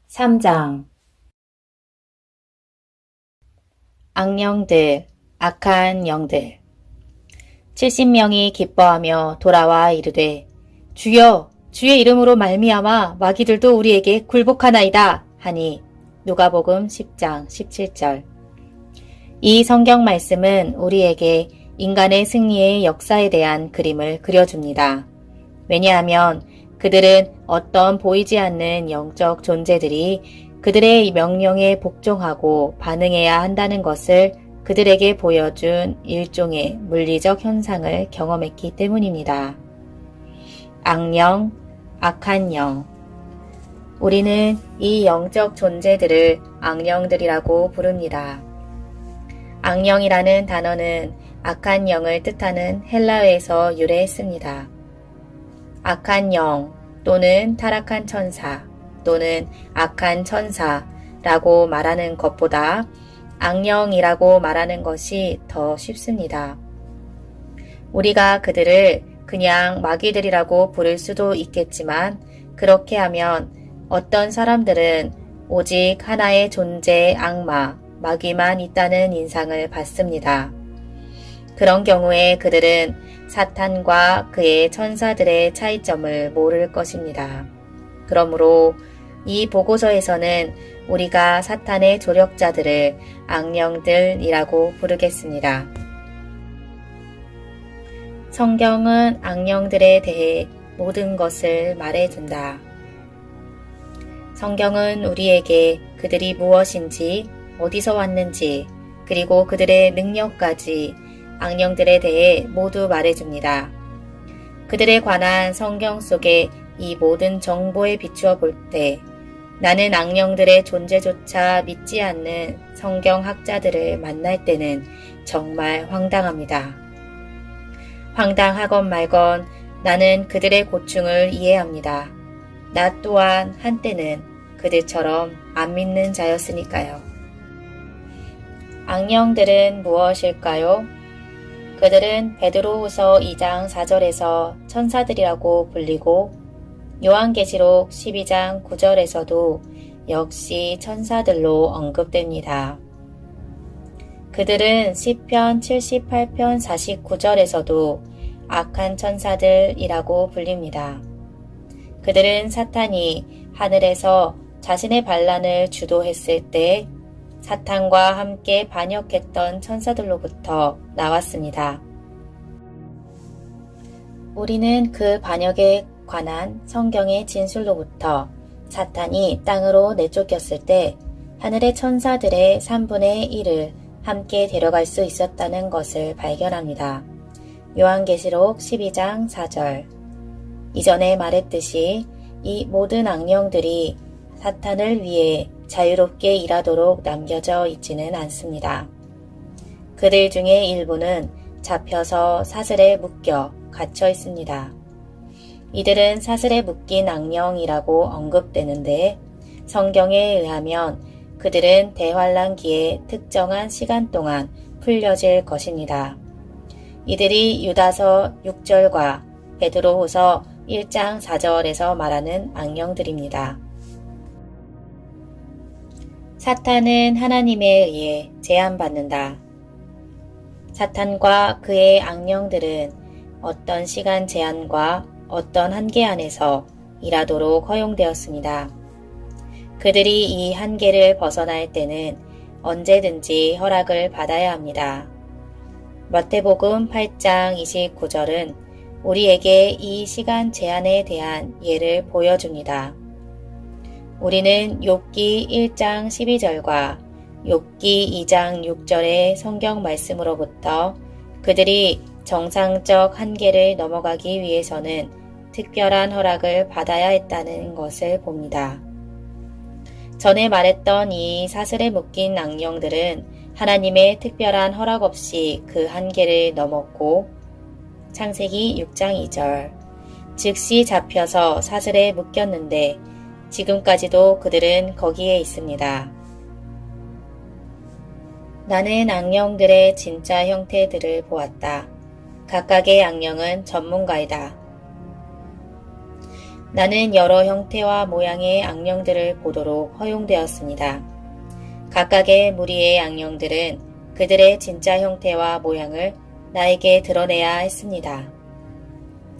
3장 악령들, 악한 영들 70명이 기뻐하며 돌아와 이르되 주여, 주의 이름으로 말미암아 마귀들도 우리에게 굴복하나이다 하니 누가복음 10장 17절. 이 성경 말씀은 우리에게 인간의 승리의 역사에 대한 그림을 그려줍니다. 왜냐하면 그들은 어떤 보이지 않는 영적 존재들이 그들의 명령에 복종하고 반응해야 한다는 것을 그들에게 보여준 일종의 물리적 현상을 경험했기 때문입니다. 악령, 악한 영. 우리는 이 영적 존재들을 악령들이라고 부릅니다. 악령이라는 단어는 악한 영을 뜻하는 헬라어에서 유래했습니다. 악한 영 또는 타락한 천사 또는 악한 천사라고 말하는 것보다 악령이라고 말하는 것이 더 쉽습니다. 우리가 그들을 그냥 마귀들이라고 부를 수도 있겠지만 그렇게 하면 어떤 사람들은 오직 하나의 존재의 악마, 마귀만 있다는 인상을 받습니다. 그런 경우에 그들은 사탄과 그의 천사들의 차이점을 모를 것입니다. 그러므로 이 보고서에서는 우리가 사탄의 조력자들을 악령들이라고 부르겠습니다. 성경은 악령들에 대해 모든 것을 말해준다. 성경은 우리에게 그들이 무엇인지, 어디서 왔는지, 그리고 그들의 능력까지 악령들에 대해 모두 말해줍니다. 그들에 관한 성경 속의 이 모든 정보에 비추어 볼 때 나는 악령들의 존재조차 믿지 않는 성경학자들을 만날 때는 정말 황당합니다. 황당하건 말건 나는 그들의 고충을 이해합니다. 나 또한 한때는 그들처럼 안 믿는 자였으니까요. 악령들은 무엇일까요? 그들은 베드로후서 2장 4절에서 천사들이라고 불리고 요한계시록 12장 9절에서도 역시 천사들로 언급됩니다. 그들은 시편 78편 49절에서도 악한 천사들이라고 불립니다. 그들은 사탄이 하늘에서 자신의 반란을 주도했을 때 사탄과 함께 반역했던 천사들로부터 나왔습니다. 우리는 그 반역에 관한 성경의 진술로부터 사탄이 땅으로 내쫓겼을 때 하늘의 천사들의 3분의 1을 함께 데려갈 수 있었다는 것을 발견합니다. 요한계시록 12장 4절. 이전에 말했듯이 이 모든 악령들이 사탄을 위해 자유롭게 일하도록 남겨져 있지는 않습니다. 그들 중에 일부는 잡혀서 사슬에 묶여 갇혀 있습니다. 이들은 사슬에 묶인 악령이라고 언급되는데 성경에 의하면 그들은 대환란기에 특정한 시간 동안 풀려질 것입니다. 이들이 유다서 6절과 베드로후서 1장 4절에서 말하는 악령들입니다. 사탄은 하나님에 의해 제한받는다. 사탄과 그의 악령들은 어떤 시간 제한과 어떤 한계 안에서 일하도록 허용되었습니다. 그들이 이 한계를 벗어날 때는 언제든지 허락을 받아야 합니다. 마태복음 8장 29절은 우리에게 이 시간 제한에 대한 예를 보여줍니다. 우리는 욥기 1장 12절과 욥기 2장 6절의 성경 말씀으로부터 그들이 정상적 한계를 넘어가기 위해서는 특별한 허락을 받아야 했다는 것을 봅니다. 전에 말했던 이 사슬에 묶인 악령들은 하나님의 특별한 허락 없이 그 한계를 넘었고 창세기 6장 2절 즉시 잡혀서 사슬에 묶였는데 지금까지도 그들은 거기에 있습니다. 나는 악령들의 진짜 형태들을 보았다. 각각의 악령은 전문가이다. 나는 여러 형태와 모양의 악령들을 보도록 허용되었습니다. 각각의 무리의 악령들은 그들의 진짜 형태와 모양을 나에게 드러내야 했습니다.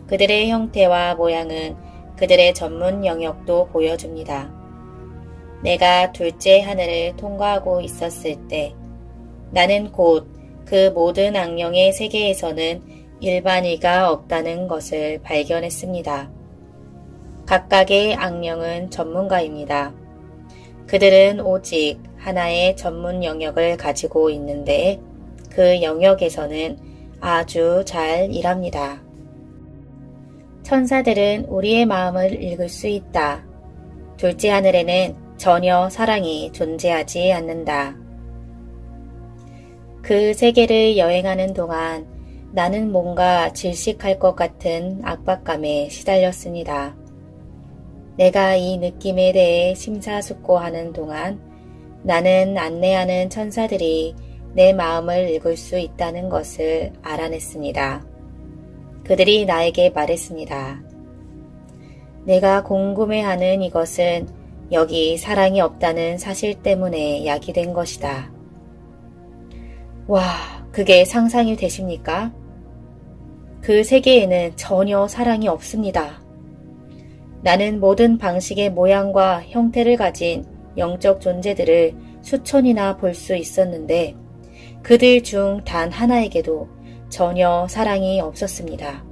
그들의 형태와 모양은 그들의 전문 영역도 보여줍니다. 내가 둘째 하늘을 통과하고 있었을 때 나는 곧 그 모든 악령의 세계에서는 일반이가 없다는 것을 발견했습니다. 각각의 악령은 전문가입니다. 그들은 오직 하나의 전문 영역을 가지고 있는데 그 영역에서는 아주 잘 일합니다. 천사들은 우리의 마음을 읽을 수 있다. 둘째 하늘에는 전혀 사랑이 존재하지 않는다. 그 세계를 여행하는 동안 나는 뭔가 질식할 것 같은 압박감에 시달렸습니다. 내가 이 느낌에 대해 심사숙고하는 동안 나는 안내하는 천사들이 내 마음을 읽을 수 있다는 것을 알아냈습니다. 그들이 나에게 말했습니다. 내가 궁금해하는 이것은 여기 사랑이 없다는 사실 때문에 야기된 것이다. 와, 그게 상상이 되십니까? 그 세계에는 전혀 사랑이 없습니다. 나는 모든 방식의 모양과 형태를 가진 영적 존재들을 수천이나 볼 수 있었는데 그들 중 단 하나에게도 전혀 사랑이 없었습니다.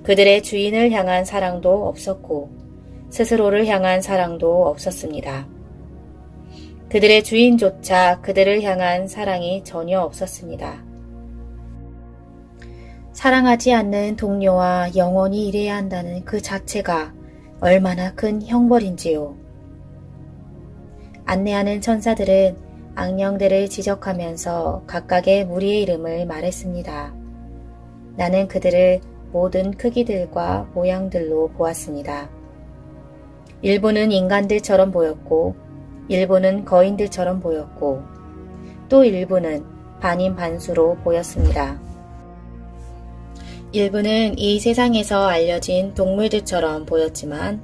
그들의 주인을 향한 사랑도 없었고 스스로를 향한 사랑도 없었습니다. 그들의 주인조차 그들을 향한 사랑이 전혀 없었습니다. 사랑하지 않는 동료와 영원히 일해야 한다는 그 자체가 얼마나 큰 형벌인지요. 안내하는 천사들은 악령들을 지적하면서 각각의 무리의 이름을 말했습니다. 나는 그들을 모든 크기들과 모양들로 보았습니다. 일부는 인간들처럼 보였고 일부는 거인들처럼 보였고 또 일부는 반인 반수로 보였습니다. 일부는 이 세상에서 알려진 동물들처럼 보였지만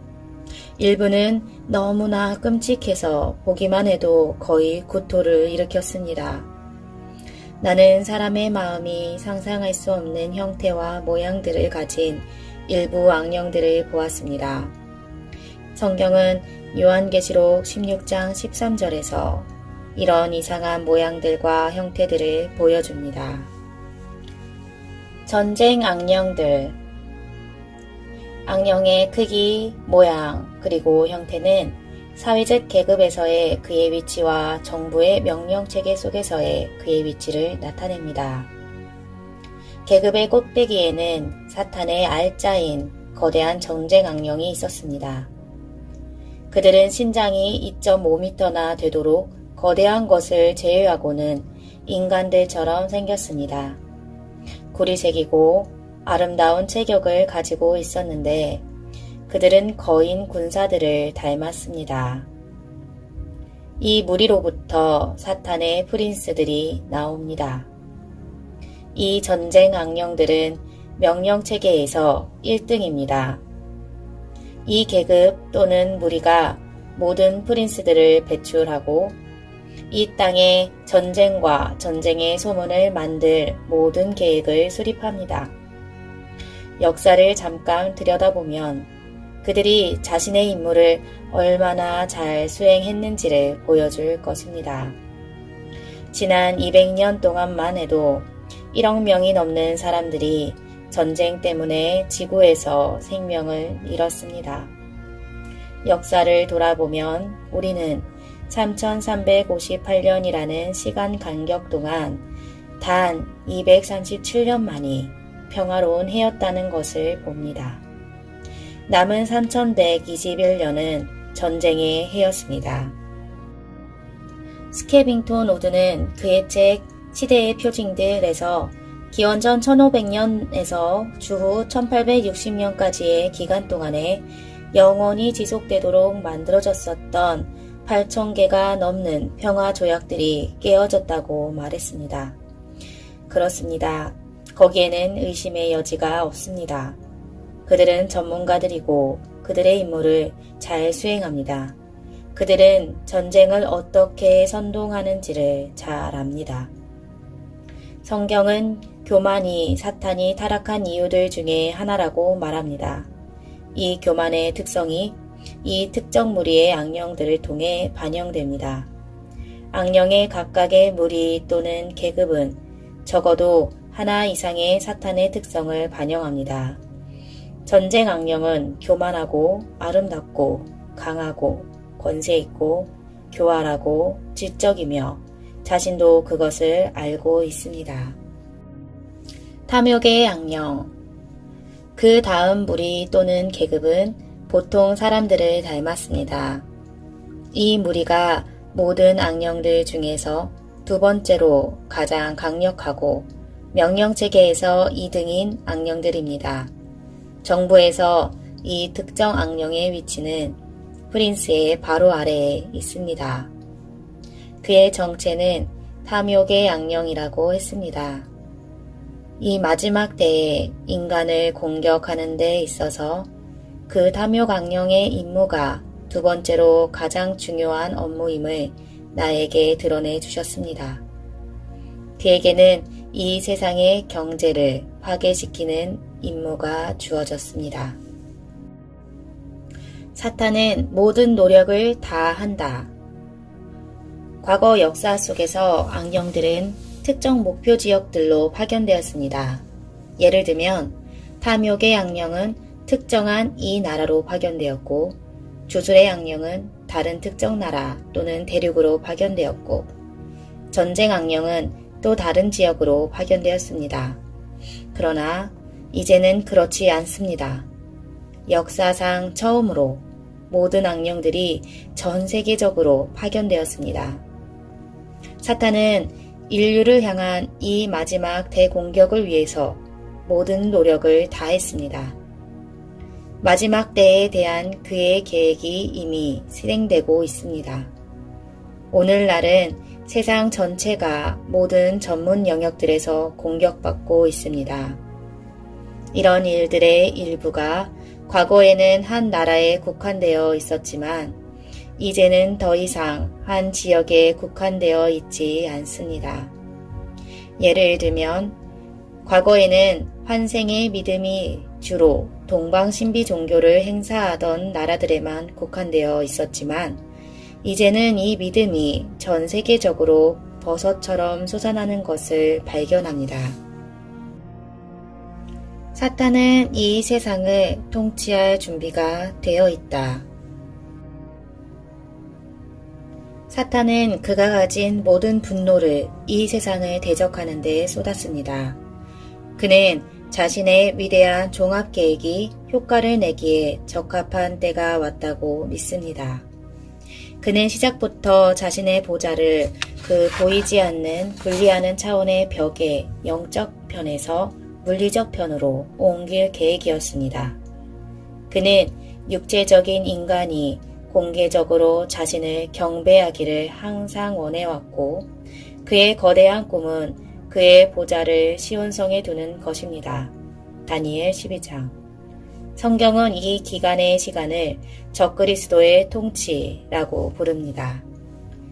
일부는 너무나 끔찍해서 보기만 해도 거의 구토를 일으켰습니다. 나는 사람의 마음이 상상할 수 없는 형태와 모양들을 가진 일부 악령들을 보았습니다. 성경은 요한계시록 16장 13절에서 이런 이상한 모양들과 형태들을 보여줍니다. 전쟁 악령들. 악령의 크기, 모양, 그리고 형태는 사회적 계급에서의 그의 위치와 정부의 명령체계 속에서의 그의 위치를 나타냅니다. 계급의 꼭대기에는 사탄의 알짜인 거대한 전쟁 악령이 있었습니다. 그들은 신장이 2.5m나 되도록 거대한 것을 제외하고는 인간들처럼 생겼습니다. 굴이 새기고 아름다운 체격을 가지고 있었는데 그들은 거인 군사들을 닮았습니다. 이 무리로부터 사탄의 프린스들이 나옵니다. 이 전쟁 악령들은 명령체계에서 1등입니다. 이 계급 또는 무리가 모든 프린스들을 배출하고 이 땅에 전쟁과 전쟁의 소문을 만들 모든 계획을 수립합니다. 역사를 잠깐 들여다보면 그들이 자신의 임무를 얼마나 잘 수행했는지를 보여줄 것입니다. 지난 200년 동안만 해도 1억 명이 넘는 사람들이 전쟁 때문에 지구에서 생명을 잃었습니다. 역사를 돌아보면 우리는 3358년이라는 시간 간격 동안 단 237년만이 평화로운 해였다는 것을 봅니다. 남은 3121년은 전쟁의 해였습니다. 스캐빙톤 우드는 그의 책 시대의 표징들에서 기원전 1500년에서 주후 1860년까지의 기간 동안에 영원히 지속되도록 만들어졌었던 8,000개가 넘는 평화 조약들이 깨어졌다고 말했습니다. 그렇습니다. 거기에는 의심의 여지가 없습니다. 그들은 전문가들이고 그들의 임무를 잘 수행합니다. 그들은 전쟁을 어떻게 선동하는지를 잘 압니다. 성경은 교만이 사탄이 타락한 이유들 중에 하나라고 말합니다. 이 교만의 특성이 이 특정 무리의 악령들을 통해 반영됩니다. 악령의 각각의 무리 또는 계급은 적어도 하나 이상의 사탄의 특성을 반영합니다. 전쟁 악령은 교만하고 아름답고 강하고 권세 있고 교활하고 지적이며 자신도 그것을 알고 있습니다. 탐욕의 악령. 그 다음 무리 또는 계급은 보통 사람들을 닮았습니다. 이 무리가 모든 악령들 중에서 두 번째로 가장 강력하고 명령체계에서 2등인 악령들입니다. 정부에서 이 특정 악령의 위치는 프린스의 바로 아래에 있습니다. 그의 정체는 탐욕의 악령이라고 했습니다. 이 마지막 때에 인간을 공격하는 데 있어서 그 탐욕 악령의 임무가 두 번째로 가장 중요한 업무임을 나에게 드러내 주셨습니다. 그에게는 이 세상의 경제를 파괴시키는 임무가 주어졌습니다. 사탄은 모든 노력을 다 한다. 과거 역사 속에서 악령들은 특정 목표 지역들로 파견되었습니다. 예를 들면 탐욕의 악령은 특정한 이 나라로 파견되었고 주술의 악령은 다른 특정 나라 또는 대륙으로 파견되었고 전쟁 악령은 또 다른 지역으로 파견되었습니다. 그러나 이제는 그렇지 않습니다. 역사상 처음으로 모든 악령들이 전 세계적으로 파견되었습니다. 사탄은 인류를 향한 이 마지막 대공격을 위해서 모든 노력을 다했습니다. 마지막 때에 대한 그의 계획이 이미 실행되고 있습니다. 오늘날은 세상 전체가 모든 전문 영역들에서 공격받고 있습니다. 이런 일들의 일부가 과거에는 한 나라에 국한되어 있었지만 이제는 더 이상 한 지역에 국한되어 있지 않습니다. 예를 들면 과거에는 환생의 믿음이 주로 동방신비 종교를 행사하던 나라들에만 국한되어 있었지만 이제는 이 믿음이 전 세계적으로 버섯처럼 솟아나는 것을 발견합니다. 사탄은 이 세상을 통치할 준비가 되어 있다. 사탄은 그가 가진 모든 분노를 이 세상을 대적하는 데 쏟았습니다. 그는 자신의 위대한 종합계획이 효과를 내기에 적합한 때가 왔다고 믿습니다. 그는 시작부터 자신의 보좌를 그 보이지 않는 분리하는 차원의 벽의 영적 편에서 물리적 편으로 옮길 계획이었습니다. 그는 육체적인 인간이 공개적으로 자신을 경배하기를 항상 원해왔고 그의 거대한 꿈은 그의 보좌를 시온성에 두는 것입니다. 다니엘 12장. 성경은 이 기간의 시간을 적그리스도의 통치라고 부릅니다.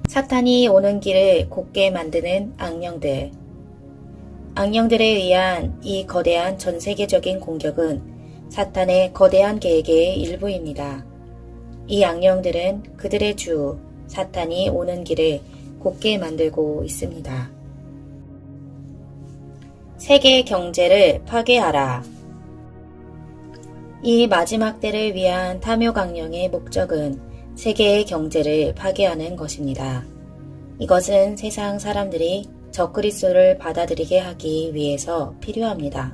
사탄이 오는 길을 곱게 만드는 악령들. 악령들에 의한 이 거대한 전세계적인 공격은 사탄의 거대한 계획의 일부입니다. 이 악령들은 그들의 주 사탄이 오는 길을 곱게 만들고 있습니다. 세계 경제를 파괴하라. 이 마지막 때를 위한 탐욕 악령의 목적은 세계의 경제를 파괴하는 것입니다. 이것은 세상 사람들이 적그리스도를 받아들이게 하기 위해서 필요합니다.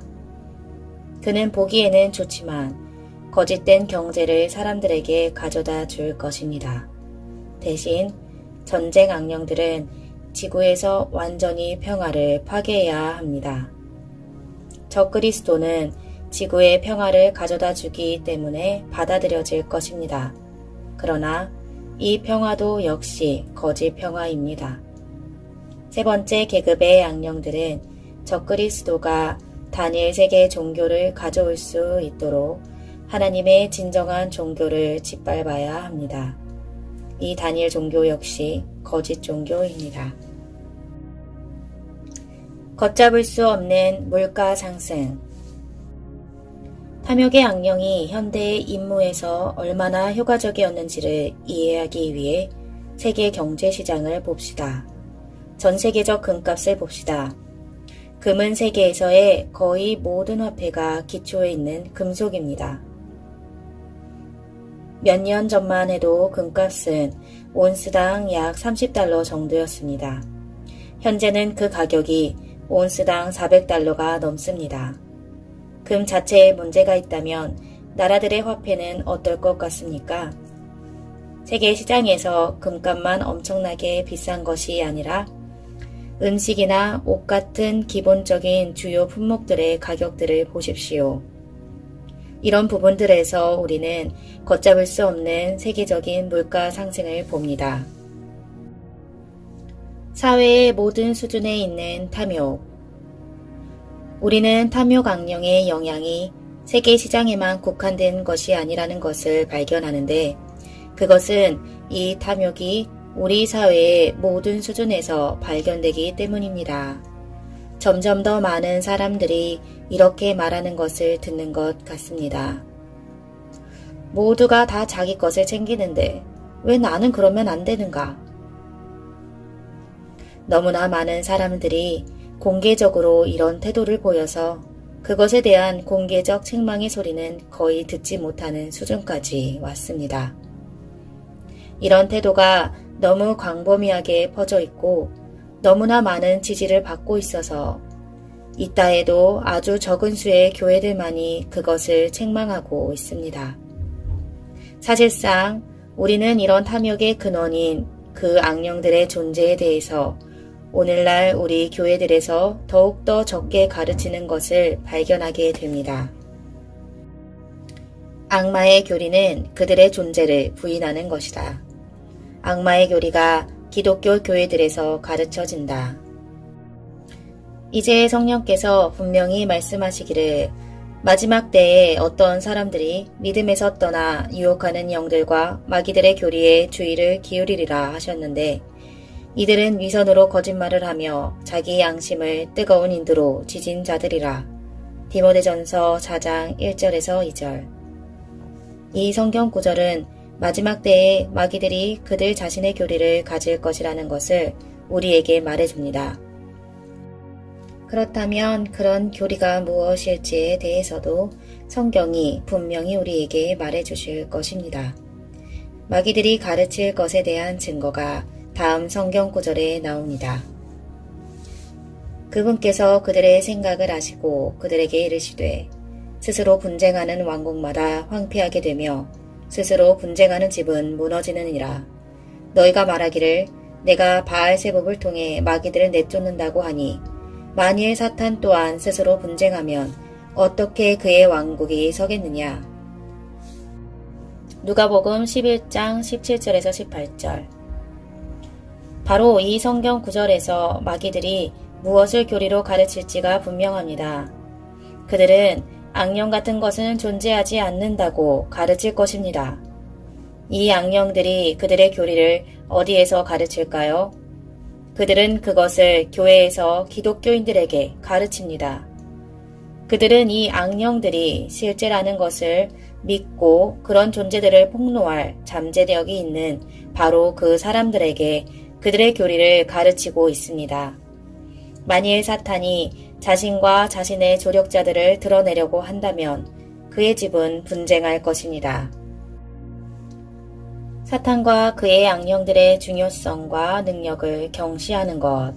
그는 보기에는 좋지만 거짓된 경제를 사람들에게 가져다 줄 것입니다. 대신 전쟁 악령들은 지구에서 완전히 평화를 파괴해야 합니다. 적그리스도는 지구의 평화를 가져다 주기 때문에 받아들여질 것입니다. 그러나 이 평화도 역시 거짓 평화입니다. 세 번째 계급의 악령들은 적그리스도가 단일 세계 종교를 가져올 수 있도록 하나님의 진정한 종교를 짓밟아야 합니다. 이 다니엘 종교 역시 거짓 종교입니다. 걷잡을 수 없는 물가 상승. 탐욕의 악령이 현대의 임무에서 얼마나 효과적이었는지를 이해하기 위해 세계 경제 시장을 봅시다. 전 세계적 금값을 봅시다. 금은 세계에서의 거의 모든 화폐가 기초에 있는 금속입니다. 몇 년 전만 해도 금값은 온스당 약 30달러 정도였습니다. 현재는 그 가격이 온스당 400달러가 넘습니다. 금 자체에 문제가 있다면 나라들의 화폐는 어떨 것 같습니까? 세계 시장에서 금값만 엄청나게 비싼 것이 아니라 음식이나 옷 같은 기본적인 주요 품목들의 가격들을 보십시오. 이런 부분들에서 우리는 걷잡을 수 없는 세계적인 물가 상승을 봅니다. 사회의 모든 수준에 있는 탐욕. 우리는 탐욕 악령의 영향이 세계 시장에만 국한된 것이 아니라는 것을 발견하는데, 그것은 이 탐욕이 우리 사회의 모든 수준에서 발견되기 때문입니다. 점점 더 많은 사람들이 이렇게 말하는 것을 듣는 것 같습니다. 모두가 다 자기 것을 챙기는데 왜 나는 그러면 안 되는가? 너무나 많은 사람들이 공개적으로 이런 태도를 보여서 그것에 대한 공개적 책망의 소리는 거의 듣지 못하는 수준까지 왔습니다. 이런 태도가 너무 광범위하게 퍼져 있고 너무나 많은 지지를 받고 있어서 있다 해도 아주 적은 수의 교회들만이 그것을 책망하고 있습니다. 사실상 우리는 이런 탐욕의 근원인 그 악령들의 존재에 대해서 오늘날 우리 교회들에서 더욱더 적게 가르치는 것을 발견하게 됩니다. 악마의 교리는 그들의 존재를 부인하는 것이다. 악마의 교리가 기독교 교회들에서 가르쳐진다. 이제 성령께서 분명히 말씀하시기를 마지막 때에 어떤 사람들이 믿음에서 떠나 유혹하는 영들과 마귀들의 교리에 주의를 기울이리라 하셨는데, 이들은 위선으로 거짓말을 하며 자기 양심을 뜨거운 인두로 지진 자들이라. 디모데전서 4장 1절에서 2절. 이 성경 구절은 마지막 때에 마귀들이 그들 자신의 교리를 가질 것이라는 것을 우리에게 말해줍니다. 그렇다면 그런 교리가 무엇일지에 대해서도 성경이 분명히 우리에게 말해주실 것입니다. 마귀들이 가르칠 것에 대한 증거가 다음 성경 구절에 나옵니다. 그분께서 그들의 생각을 아시고 그들에게 이르시되 스스로 분쟁하는 왕국마다 황폐하게 되며 스스로 분쟁하는 집은 무너지느니라. 너희가 말하기를 내가 바알세복을 통해 마귀들을 내쫓는다고 하니 만일 사탄 또한 스스로 분쟁하면 어떻게 그의 왕국이 서겠느냐. 누가복음 11장 17절에서 18절. 바로 이 성경 구절에서 마귀들이 무엇을 교리로 가르칠지가 분명합니다. 그들은 악령 같은 것은 존재하지 않는다고 가르칠 것입니다. 이 악령들이 그들의 교리를 어디에서 가르칠까요? 그들은 그것을 교회에서 기독교인들에게 가르칩니다. 그들은 이 악령들이 실제라는 것을 믿고 그런 존재들을 폭로할 잠재력이 있는 바로 그 사람들에게 그들의 교리를 가르치고 있습니다. 만일 사탄이 자신과 자신의 조력자들을 드러내려고 한다면 그의 집은 분쟁할 것입니다. 사탄과 그의 악령들의 중요성과 능력을 경시하는 것.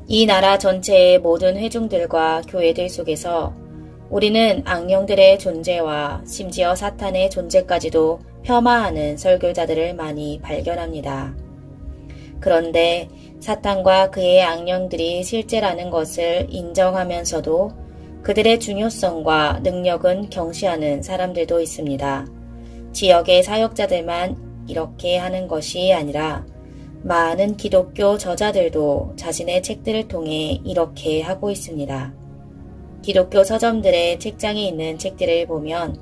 이 나라 전체의 모든 회중들과 교회들 속에서 우리는 악령들의 존재와 심지어 사탄의 존재까지도 폄하하는 설교자들을 많이 발견합니다. 그런데 사탄과 그의 악령들이 실제라는 것을 인정하면서도 그들의 중요성과 능력은 경시하는 사람들도 있습니다. 지역의 사역자들만 이렇게 하는 것이 아니라 많은 기독교 저자들도 자신의 책들을 통해 이렇게 하고 있습니다. 기독교 서점들의 책장에 있는 책들을 보면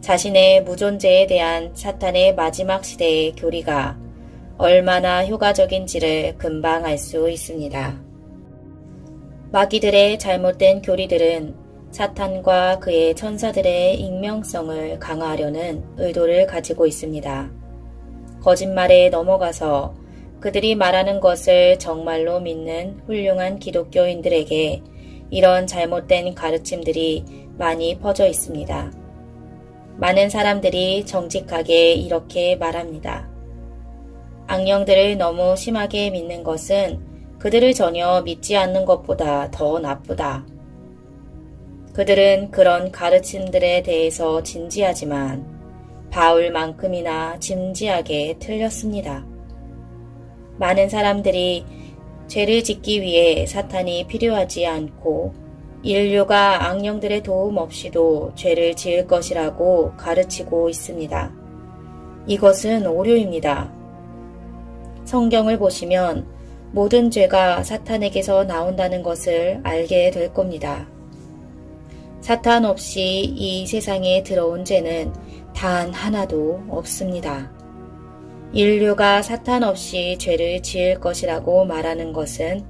자신의 무존재에 대한 사탄의 마지막 시대의 교리가 얼마나 효과적인지를 금방 알 수 있습니다. 마귀들의 잘못된 교리들은 사탄과 그의 천사들의 익명성을 강화하려는 의도를 가지고 있습니다. 거짓말에 넘어가서 그들이 말하는 것을 정말로 믿는 훌륭한 기독교인들에게 이런 잘못된 가르침들이 많이 퍼져 있습니다. 많은 사람들이 정직하게 이렇게 말합니다. 악령들을 너무 심하게 믿는 것은 그들을 전혀 믿지 않는 것보다 더 나쁘다. 그들은 그런 가르침들에 대해서 진지하지만 바울만큼이나 진지하게 틀렸습니다. 많은 사람들이 죄를 짓기 위해 사탄이 필요하지 않고 인류가 악령들의 도움 없이도 죄를 지을 것이라고 가르치고 있습니다. 이것은 오류입니다. 성경을 보시면 모든 죄가 사탄에게서 나온다는 것을 알게 될 겁니다. 사탄 없이 이 세상에 들어온 죄는 단 하나도 없습니다. 인류가 사탄 없이 죄를 지을 것이라고 말하는 것은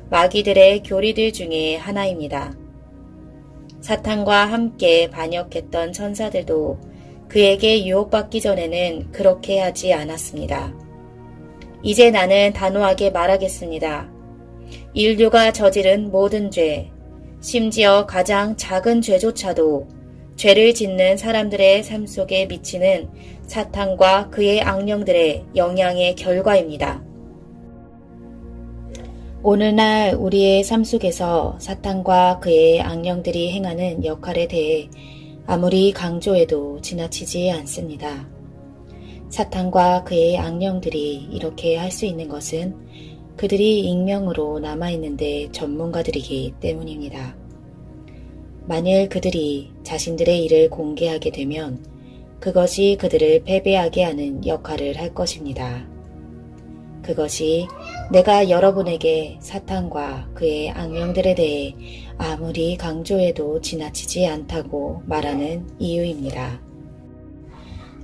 마귀들의 교리들 중에 하나입니다. 사탄과 함께 반역했던 천사들도 그에게 유혹받기 전에는 그렇게 하지 않았습니다. 이제 나는 단호하게 말하겠습니다. 인류가 저지른 모든 죄, 심지어 가장 작은 죄조차도 죄를 짓는 사람들의 삶 속에 미치는 사탄과 그의 악령들의 영향의 결과입니다. 오늘날 우리의 삶 속에서 사탄과 그의 악령들이 행하는 역할에 대해 아무리 강조해도 지나치지 않습니다. 사탄과 그의 악령들이 이렇게 할 수 있는 것은 그들이 익명으로 남아있는데 전문가들이기 때문입니다. 만일 그들이 자신들의 일을 공개하게 되면 그것이 그들을 패배하게 하는 역할을 할 것입니다. 그것이 내가 여러분에게 사탄과 그의 악령들에 대해 아무리 강조해도 지나치지 않다고 말하는 이유입니다.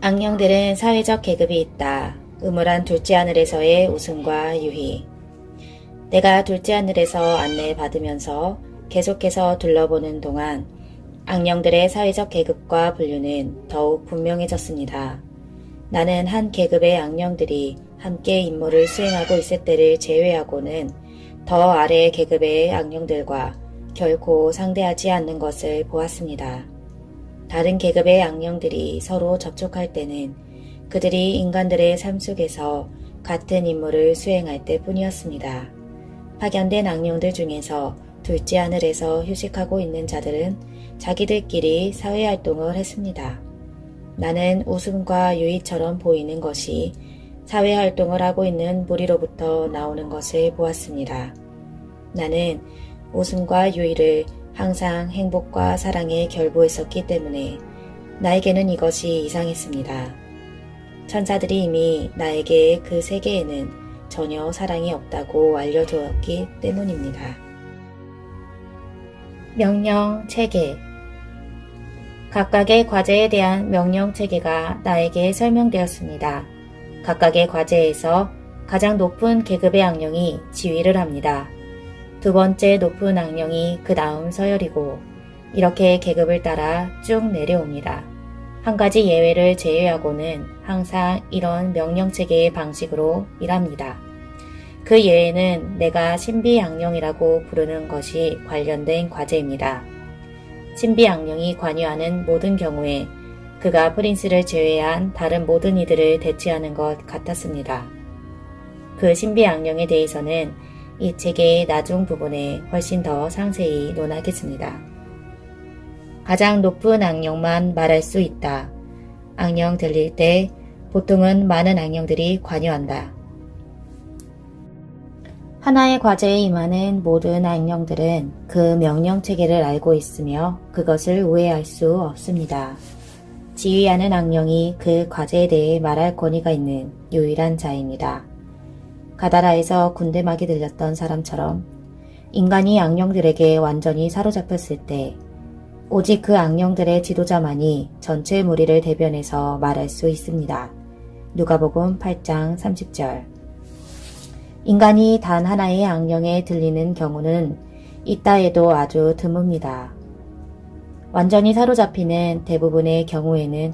악령들은 사회적 계급이 있다. 음울한 둘째 하늘에서의 웃음과 유희. 내가 둘째 하늘에서 안내받으면서 계속해서 둘러보는 동안 악령들의 사회적 계급과 분류는 더욱 분명해졌습니다. 나는 한 계급의 악령들이 함께 임무를 수행하고 있을 때를 제외하고는 더 아래 계급의 악령들과 결코 상대하지 않는 것을 보았습니다. 다른 계급의 악령들이 서로 접촉할 때는 그들이 인간들의 삶 속에서 같은 임무를 수행할 때뿐이었습니다. 파견된 악령들 중에서 둘째 하늘에서 휴식하고 있는 자들은 자기들끼리 사회활동을 했습니다. 나는 웃음과 유의처럼 보이는 것이 사회활동을 하고 있는 무리로부터 나오는 것을 보았습니다. 나는 웃음과 유의를 항상 행복과 사랑에 결부했었기 때문에 나에게는 이것이 이상했습니다. 천사들이 이미 나에게 그 세계에는 전혀 사랑이 없다고 알려주었기 때문입니다. 명령 체계. 각각의 과제에 대한 명령 체계가 나에게 설명되었습니다. 각각의 과제에서 가장 높은 계급의 악령이 지휘를 합니다. 두 번째 높은 악령이 그 다음 서열이고 이렇게 계급을 따라 쭉 내려옵니다. 한 가지 예외를 제외하고는 항상 이런 명령체계의 방식으로 일합니다. 그 예외는 내가 신비 악령이라고 부르는 것이 관련된 과제입니다. 신비 악령이 관여하는 모든 경우에 그가 프린스를 제외한 다른 모든 이들을 대체하는 것 같았습니다. 그 신비 악령에 대해서는 이 책의 나중 부분에 훨씬 더 상세히 논하겠습니다. 가장 높은 악령만 말할 수 있다. 악령 들릴 때 보통은 많은 악령들이 관여한다. 하나의 과제에 임하는 모든 악령들은 그 명령 체계를 알고 있으며 그것을 우회할 수 없습니다. 지휘하는 악령이 그 과제에 대해 말할 권위가 있는 유일한 자입니다. 가다라에서 군대막이 들렸던 사람처럼 인간이 악령들에게 완전히 사로잡혔을 때 오직 그 악령들의 지도자만이 전체 무리를 대변해서 말할 수 있습니다. 누가복음 8장 30절. 인간이 단 하나의 악령에 들리는 경우는 있다해도 아주 드뭅니다. 완전히 사로잡히는 대부분의 경우에는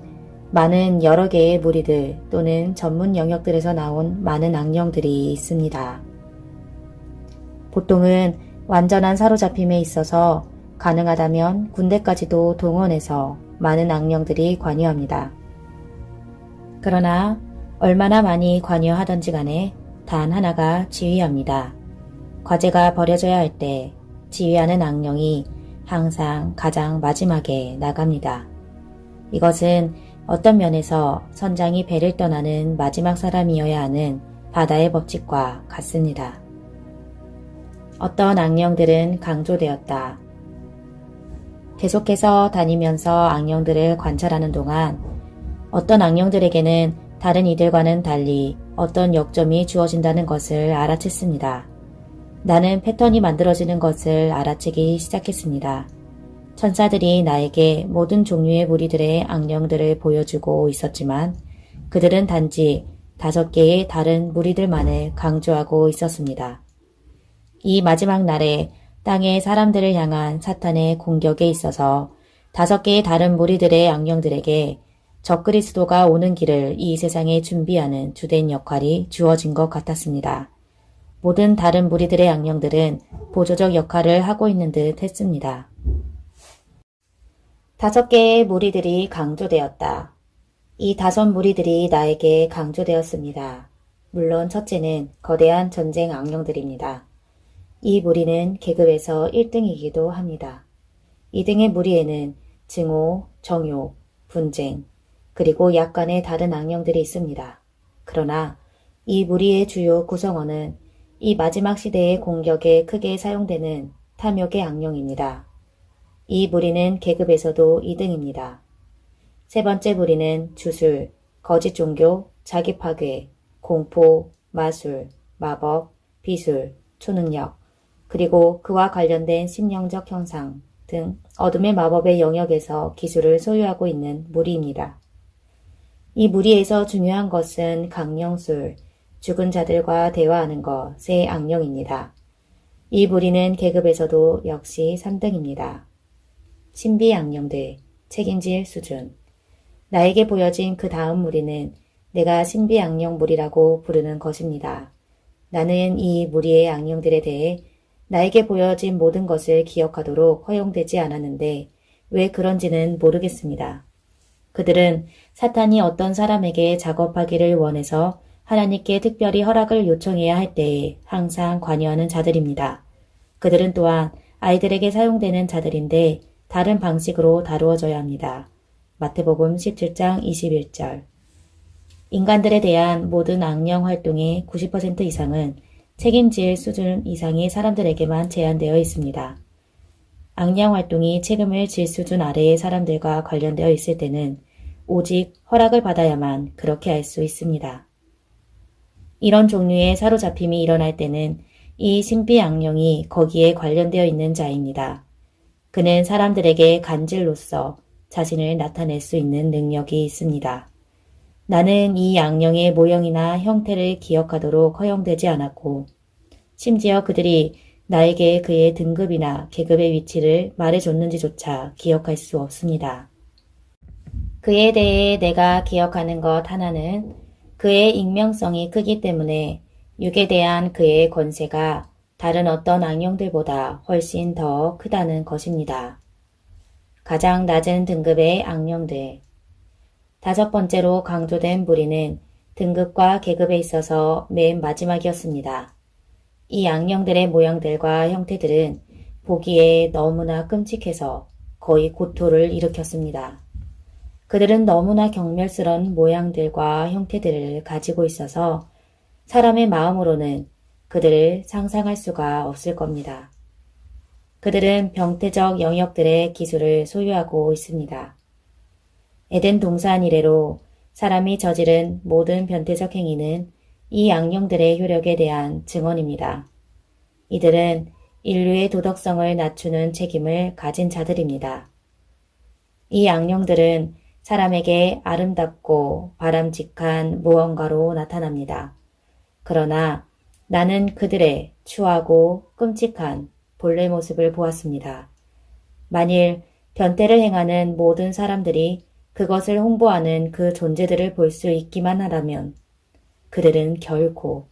많은 여러 개의 무리들 또는 전문 영역들에서 나온 많은 악령들이 있습니다. 보통은 완전한 사로잡힘에 있어서 가능하다면 군대까지도 동원해서 많은 악령들이 관여합니다. 그러나 얼마나 많이 관여하던지 간에 단 하나가 지휘합니다. 과제가 벌어져야 할 때 지휘하는 악령이 항상 가장 마지막에 나갑니다. 이것은 어떤 면에서 선장이 배를 떠나는 마지막 사람이어야 하는 바다의 법칙과 같습니다. 어떤 악령들은 강조되었다. 계속해서 다니면서 악령들을 관찰하는 동안 어떤 악령들에게는 다른 이들과는 달리 어떤 역점이 주어진다는 것을 알아챘습니다. 나는 패턴이 만들어지는 것을 알아채기 시작했습니다. 천사들이 나에게 모든 종류의 무리들의 악령들을 보여주고 있었지만 그들은 단지 5개의 다른 무리들만을 강조하고 있었습니다. 이 마지막 날에 땅의 사람들을 향한 사탄의 공격에 있어서 5개의 다른 무리들의 악령들에게 적그리스도가 오는 길을 이 세상에 준비하는 주된 역할이 주어진 것 같았습니다. 모든 다른 무리들의 악령들은 보조적 역할을 하고 있는 듯 했습니다. 5개의 무리들이 강조되었다. 이 5 무리들이 나에게 강조되었습니다. 물론 첫째는 거대한 전쟁 악령들입니다. 이 무리는 계급에서 1등이기도 합니다. 2등의 무리에는 증오, 정욕, 분쟁, 그리고 약간의 다른 악령들이 있습니다. 그러나 이 무리의 주요 구성원은 이 마지막 시대의 공격에 크게 사용되는 탐욕의 악령입니다. 이 무리는 계급에서도 2등입니다. 세 번째 무리는 주술, 거짓 종교, 자기 파괴, 공포, 마술, 마법, 비술, 초능력, 그리고 그와 관련된 심령적 형상 등 어둠의 마법의 영역에서 기술을 소유하고 있는 무리입니다. 이 무리에서 중요한 것은 강령술, 죽은 자들과 대화하는 것의 악령입니다. 이 무리는 계급에서도 역시 3등입니다. 신비 악령들, 책임질 수준. 나에게 보여진 그 다음 무리는 내가 신비 악령 무리라고 부르는 것입니다. 나는 이 무리의 악령들에 대해 나에게 보여진 모든 것을 기억하도록 허용되지 않았는데 왜 그런지는 모르겠습니다. 그들은 사탄이 어떤 사람에게 작업하기를 원해서 하나님께 특별히 허락을 요청해야 할 때에 항상 관여하는 자들입니다. 그들은 또한 아이들에게 사용되는 자들인데 다른 방식으로 다루어져야 합니다. 마태복음 17장 21절. 인간들에 대한 모든 악령 활동의 90% 이상은 책임질 수준 이상의 사람들에게만 제한되어 있습니다. 악령 활동이 책임을 질 수준 아래의 사람들과 관련되어 있을 때는 오직 허락을 받아야만 그렇게 할 수 있습니다. 이런 종류의 사로잡힘이 일어날 때는 이 신비 악령이 거기에 관련되어 있는 자입니다. 그는 사람들에게 간질로서 자신을 나타낼 수 있는 능력이 있습니다. 나는 이 악령의 모형이나 형태를 기억하도록 허용되지 않았고 심지어 그들이 나에게 그의 등급이나 계급의 위치를 말해줬는지조차 기억할 수 없습니다. 그에 대해 내가 기억하는 것 하나는 그의 익명성이 크기 때문에 육에 대한 그의 권세가 다른 어떤 악령들보다 훨씬 더 크다는 것입니다. 가장 낮은 등급의 악령들. 5번째로 강조된 무리는 등급과 계급에 있어서 맨 마지막이었습니다. 이 악령들의 모양들과 형태들은 보기에 너무나 끔찍해서 거의 고토를 일으켰습니다. 그들은 너무나 경멸스러운 모양들과 형태들을 가지고 있어서 사람의 마음으로는 그들을 상상할 수가 없을 겁니다. 그들은 병태적 영역들의 기술을 소유하고 있습니다. 에덴 동산 이래로 사람이 저지른 모든 변태적 행위는 이 악령들의 효력에 대한 증언입니다. 이들은 인류의 도덕성을 낮추는 책임을 가진 자들입니다. 이 악령들은 사람에게 아름답고 바람직한 무언가로 나타납니다. 그러나 나는 그들의 추하고 끔찍한 본래 모습을 보았습니다. 만일 변태를 행하는 모든 사람들이 그것을 홍보하는 그 존재들을 볼 수 있기만 하다면 그들은 결코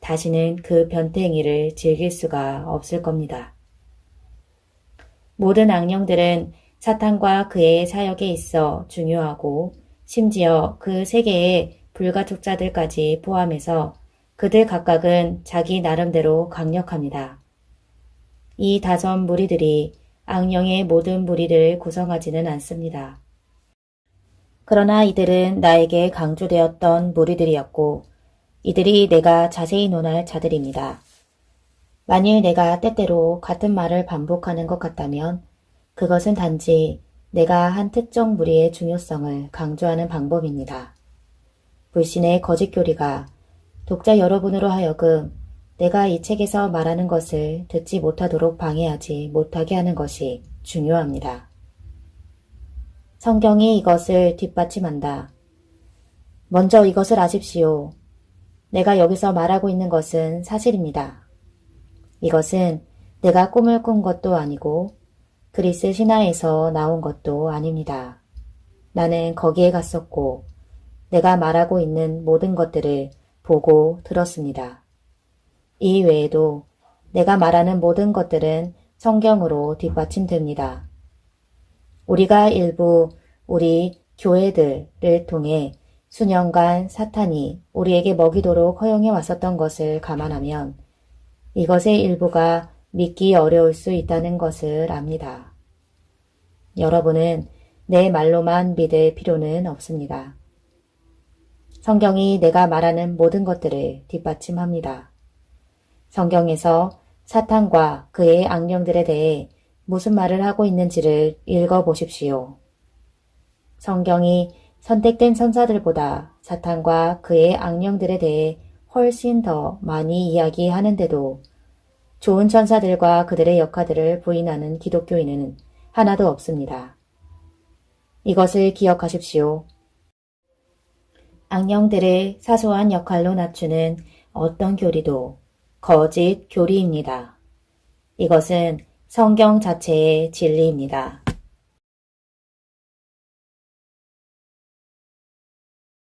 다시는 그 변태 행위를 즐길 수가 없을 겁니다. 모든 악령들은 사탄과 그의 사역에 있어 중요하고 심지어 그 세계의 불가촉자들까지 포함해서 그들 각각은 자기 나름대로 강력합니다. 이 다섯 무리들이 악령의 모든 무리를 구성하지는 않습니다. 그러나 이들은 나에게 강조되었던 무리들이었고 이들이 내가 자세히 논할 자들입니다. 만일 내가 때때로 같은 말을 반복하는 것 같다면 그것은 단지 내가 한 특정 무리의 중요성을 강조하는 방법입니다. 불신의 거짓 교리가 독자 여러분으로 하여금 내가 이 책에서 말하는 것을 듣지 못하도록 방해하지 못하게 하는 것이 중요합니다. 성경이 이것을 뒷받침한다. 먼저 이것을 아십시오. 내가 여기서 말하고 있는 것은 사실입니다. 이것은 내가 꿈을 꾼 것도 아니고 그리스 신화에서 나온 것도 아닙니다. 나는 거기에 갔었고 내가 말하고 있는 모든 것들을 보고 들었습니다. 이 외에도 내가 말하는 모든 것들은 성경으로 뒷받침됩니다. 우리가 일부 우리 교회들을 통해 수년간 사탄이 우리에게 먹이도록 허용해 왔었던 것을 감안하면 이것의 일부가 믿기 어려울 수 있다는 것을 압니다. 여러분은 내 말로만 믿을 필요는 없습니다. 성경이 내가 말하는 모든 것들을 뒷받침합니다. 성경에서 사탄과 그의 악령들에 대해 무슨 말을 하고 있는지를 읽어보십시오. 성경이 선택된 선사들보다 사탄과 그의 악령들에 대해 훨씬 더 많이 이야기하는데도 좋은 천사들과 그들의 역할들을 부인하는 기독교인은 하나도 없습니다. 이것을 기억하십시오. 악령들을 사소한 역할로 낮추는 어떤 교리도 거짓 교리입니다. 이것은 성경 자체의 진리입니다.